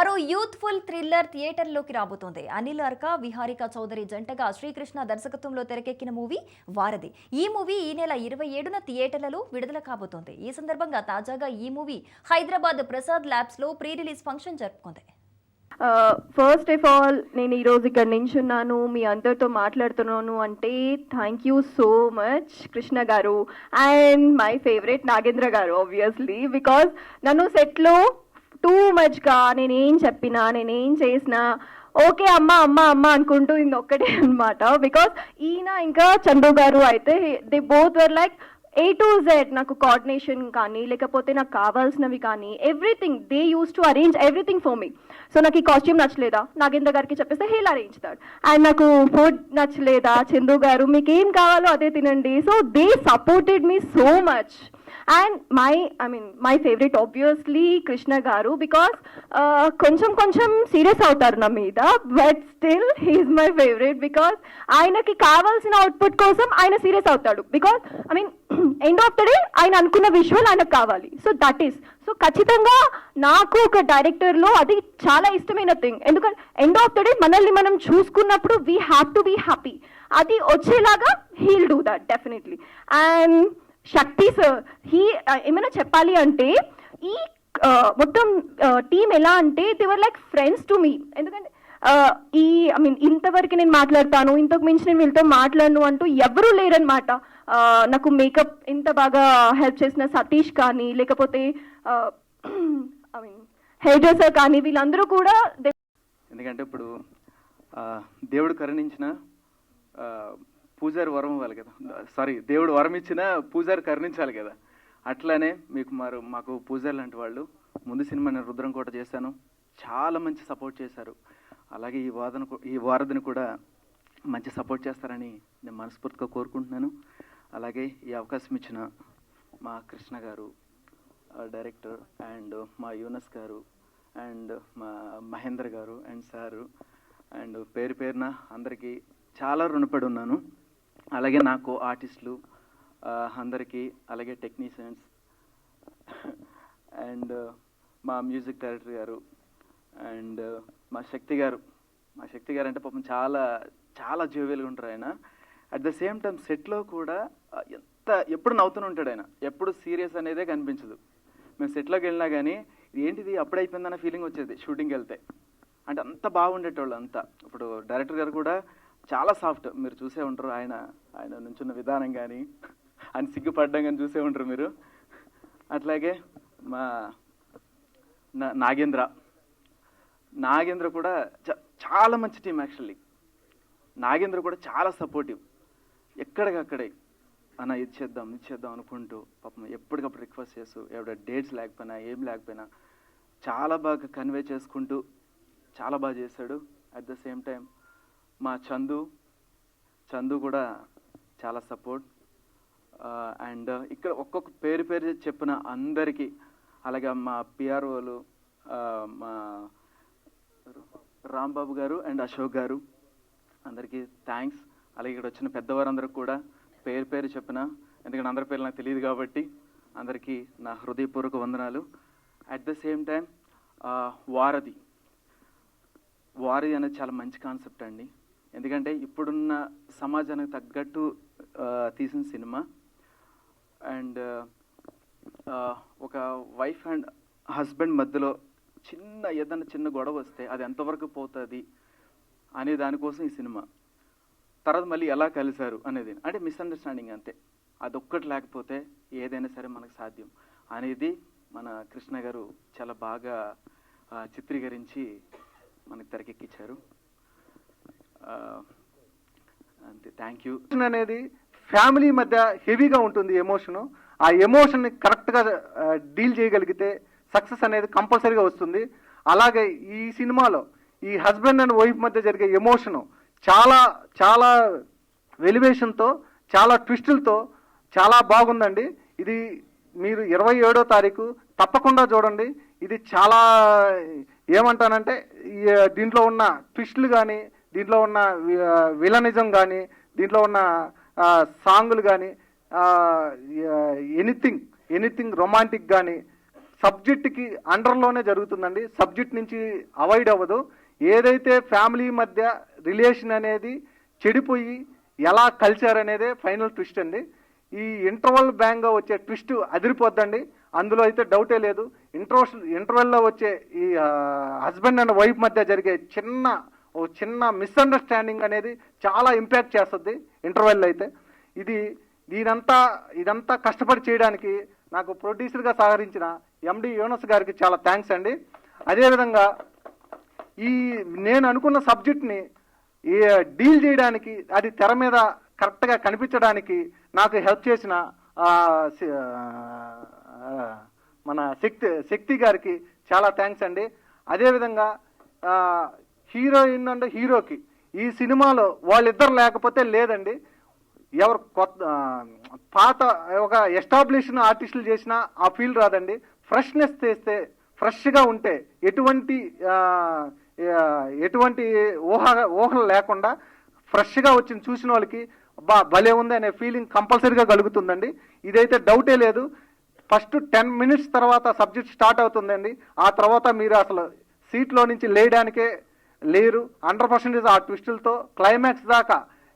మరో youthful thriller థియేటర్లోకి రాబోతోంది. అనిల్ అర్కా, విహారిక చౌదరి జంటగా శ్రీకృష్ణ దర్శకత్వంలో తెరకెక్కిన మూవీ వారధి. ఈ మూవీ ఈ నెల 27న థియేటర్లలో విడుదల కాబోతోంది. ఈ సందర్భంగా తాజాగా ఈ మూవీ హైదరాబాద్ ప్రసాద్ ల్యాబ్స్ లో ప్రీ రిలీజ్ ఫంక్షన్ జరుపుకుంది. ఫస్ట్ ఆఫ్ ఆల్ నేను ఈరోజు ఇక్కడ నించున్నాను, మీ అందరితో మాట్లాడుతున్నాను అంటే thank you so much Krishna గారు అండ్ మై ఫేవరెట్ నాగేంద్ర గారు ఆబ్వియస్లీ. బికాజ్ నన్ను సెట్లో టూ మచ్గా నేనేం చెప్పినా నేనేం చేసినా ఓకే అమ్మ అమ్మ అమ్మ అనుకుంటూ ఇంకొక్కటే అనమాట. బికాజ్ ఈయన ఇంకా చందు గారు అయితే they both were like A to Z. నాకు కోఆర్డినేషన్ కానీ లేకపోతే నాకు కావాల్సినవి కానీ everything they use to arrange everything for me. So నాకు ఈ కాస్ట్యూమ్ నచ్చలేదా నాగేంద్ర గారికి చెప్పేస్తే హీల్ అరేంజ్ దాట్. అండ్ నాకు ఫుడ్ నచ్చలేదా చందు గారు మీకు ఏం కావాలో అదే తినండి. So they supported me so much. And my favourite obviously Krishna గారు. బికాస్ కొంచెం సీరియస్ అవుతారు నా మీద, but still he's my favourite. Because ఆయనకి కావాల్సిన అవుట్పుట్ కోసం ఆయన సీరియస్ అవుతాడు. Because end of the day ఆయన అనుకున్న విజువల్ ఆయనకు కావాలి. సో దట్ ఈస్ సో ఖచ్చితంగా నాకు ఒక డైరెక్టర్లో అది చాలా ఇష్టమైన థింగ్. ఎందుకంటే ఎండ్ ఆఫ్ ద డే మనల్ని మనం చూసుకున్నప్పుడు we have to be happy. అది వచ్చేలాగా he'll do that definitely. And Shakti sir ఏమైనా చెప్పాలి అంటే ఈ మొత్తం టీమ్ ఎలా అంటే they were like friends to me. ఎందుకంటే ఇంతవరకు నేను మాట్లాడతాను, ఇంతకు మించి నేను వీళ్ళతో మాట్లాడను అంటూ ఎవరూ లేరనమాట. నాకు మేకప్ ఇంత బాగా హెల్ప్ చేసిన సతీష్ కానీ లేకపోతే హెయిర్ డ్రెస్సర్ కానీ వీళ్ళందరూ కూడా. ఎందుకంటే ఇప్పుడు దేవుడు కరుణించిన పూజారి వరం ఇవ్వాలి కదా, సారీ దేవుడు వరం ఇచ్చిన పూజారి కరుణించాలి కదా. అట్లానే మాకు పూజారి లాంటి వాళ్ళు. ముందు సినిమా నేను రుద్రంకోట చేశాను, చాలా మంచి సపోర్ట్ చేశారు. అలాగే ఈ వారధిని కూడా మంచి సపోర్ట్ చేస్తారని నేను మనస్ఫూర్తిగా కోరుకుంటున్నాను. అలాగే ఈ అవకాశం ఇచ్చిన మా కృష్ణ గారు డైరెక్టర్, అండ్ మా యూనస్ గారు, అండ్ మా మహేంద్ర గారు అండ్ సారు, అండ్ పేరు పేరున అందరికీ చాలా రుణపడి ఉన్నాను. అలాగే నాకు ఆర్టిస్టులు అందరికీ, అలాగే టెక్నీషియన్స్ అండ్ మా మ్యూజిక్ డైరెక్టర్ గారు అండ్ మా శక్తి గారు అంటే పాపం చాలా చాలా జోవియల్గా ఉంటారు ఆయన. అట్ ద సేమ్ టైం సెట్లో కూడా ఎప్పుడు నవ్వుతూనే ఉంటాడు ఆయన, ఎప్పుడు సీరియస్ అనేదే కనిపించదు. మేము సెట్లోకి వెళ్ళినా కానీ ఏంటిది అప్పుడైపోయిందన్న ఫీలింగ్ వచ్చేది షూటింగ్కి వెళ్తే. అంటే అంత బాగుండేటోళ్ళు అంతా. ఇప్పుడు డైరెక్టర్ గారు కూడా చాలా సాఫ్ట్, మీరు చూసే ఉంటారు. ఆయన నుంచున్న విధానం కానీ ఆయన సిగ్గుపడ్డం కానీ చూసే ఉంటారు మీరు. అట్లాగే మా నాగేంద్ర కూడా చాలా మంచి టీం యాక్చువల్లీ. నాగేంద్ర కూడా చాలా సపోర్టివ్. ఎక్కడికక్కడే అన్న ఇది చేద్దాం అనుకుంటూ పాపం ఎప్పటికప్పుడు రిక్వెస్ట్ చేస్తూ ఎవడ డేట్స్ లేకపోయినా ఏం లేకపోయినా చాలా బాగా కన్వే చేసుకుంటూ చాలా బాగా చేశాడు. అట్ ద సేమ్ టైం మా చందు కూడా చాలా సపోర్ట్. అండ్ ఇక్కడ ఒక్కొక్క పేరు చెప్పిన అందరికీ, అలాగే మా పిఆర్ఓలు మా రాంబాబు గారు అండ్ అశోక్ గారు అందరికీ థ్యాంక్స్. అలాగే ఇక్కడ వచ్చిన పెద్దవారందరికి కూడా పేరు చెప్పిన, ఎందుకంటే అందరి పేర్లు నాకు తెలియదు కాబట్టి అందరికీ నా హృదయపూర్వక వందనాలు. అట్ ద సేమ్ టైం వారధి అనేది చాలా మంచి కాన్సెప్ట్ అండి. ఎందుకంటే ఇప్పుడున్న సమాజానికి తగ్గట్టు తీసిన సినిమా. అండ్ ఒక వైఫ్ అండ్ హస్బెండ్ మధ్యలో ఏదైనా చిన్న గొడవ వస్తే అది ఎంతవరకు పోతుంది అనే దానికోసం ఈ సినిమా. తర్వాత మళ్ళీ ఎలా కలిశారు అనేది, అంటే మిస్అండర్స్టాండింగ్ అంతే. అదొక్కటి లేకపోతే ఏదైనా సరే మనకు సాధ్యం అనేది మన కృష్ణ గారు చాలా బాగా చిత్రీకరించి మనకి తెరకెక్కించారు. అంతే, థ్యాంక్ యూ. అనేది ఫ్యామిలీ మధ్య హెవీగా ఉంటుంది ఎమోషను. ఆ ఎమోషన్ని కరెక్ట్గా డీల్ చేయగలిగితే సక్సెస్ అనేది కంపల్సరీగా వస్తుంది. అలాగే ఈ సినిమాలో ఈ హస్బెండ్ అండ్ వైఫ్ మధ్య జరిగే ఎమోషను చాలా చాలా వెలివేషన్తో, చాలా ట్విస్టులతో చాలా బాగుందండి. ఇది మీరు 27వ తారీఖు తప్పకుండా చూడండి. ఇది చాలా ఏమంటానంటే దీంట్లో ఉన్న ట్విస్టులు కానీ, దీంట్లో ఉన్న విలనిజం కానీ, దీంట్లో ఉన్న సాంగులు కానీ, ఎనీథింగ్ రొమాంటిక్ కానీ సబ్జెక్ట్కి అండర్లోనే జరుగుతుందండి, సబ్జెక్ట్ నుంచి అవాయిడ్ అవ్వదు. ఏదైతే ఫ్యామిలీ మధ్య రిలేషన్ అనేది చెడిపోయి ఎలా కల్చర్ అనేదే ఫైనల్ ట్విస్ట్ అండి. ఈ ఇంటర్వల్ బ్యాంగ్గా వచ్చే ట్విస్ట్ అదిరిపోద్దండి, అందులో అయితే డౌటే లేదు. ఇంటర్వెల్లో వచ్చే ఈ హస్బెండ్ అండ్ వైఫ్ మధ్య జరిగే చిన్న మిస్అండర్స్టాండింగ్ అనేది చాలా ఇంపాక్ట్ చేస్తుంది ఇంటర్వెల్లో అయితే. ఇదంతా కష్టపడి చేయడానికి నాకు ప్రొడ్యూసర్గా సహకరించిన ఎండి యోనస్ గారికి చాలా థ్యాంక్స్ అండి. అదేవిధంగా నేను అనుకున్న సబ్జెక్ట్ని డీల్ చేయడానికి, అది తెర మీద కరెక్ట్గా కనిపించడానికి నాకు హెల్ప్ చేసిన మన శక్తి గారికి చాలా థ్యాంక్స్ అండి. అదేవిధంగా హీరోయిన్ అండ్ హీరోకి ఈ సినిమాలో వాళ్ళిద్దరు లేకపోతే లేదండి, ఎవరు పాత ఒక ఎస్టాబ్లిష్డ్ ఆర్టిస్టులు చేసినా ఆ ఫీల్ రాదండి. ఫ్రెష్నెస్ చేస్తే, ఫ్రెష్గా ఉంటే, ఎటువంటి ఊహలు లేకుండా ఫ్రెష్గా వచ్చిన చూసిన వాళ్ళకి భలే ఉంది అనే ఫీలింగ్ కంపల్సరీగా కలుగుతుందండి. ఇదైతే డౌటే లేదు. ఫస్ట్ 10 minutes తర్వాత సబ్జెక్ట్ స్టార్ట్ అవుతుందండి. ఆ తర్వాత మీరు అసలు సీట్లో నుంచి లేయడానికే లేరు. 100% ఆ ట్విస్టులతో క్లైమాక్స్ దాకా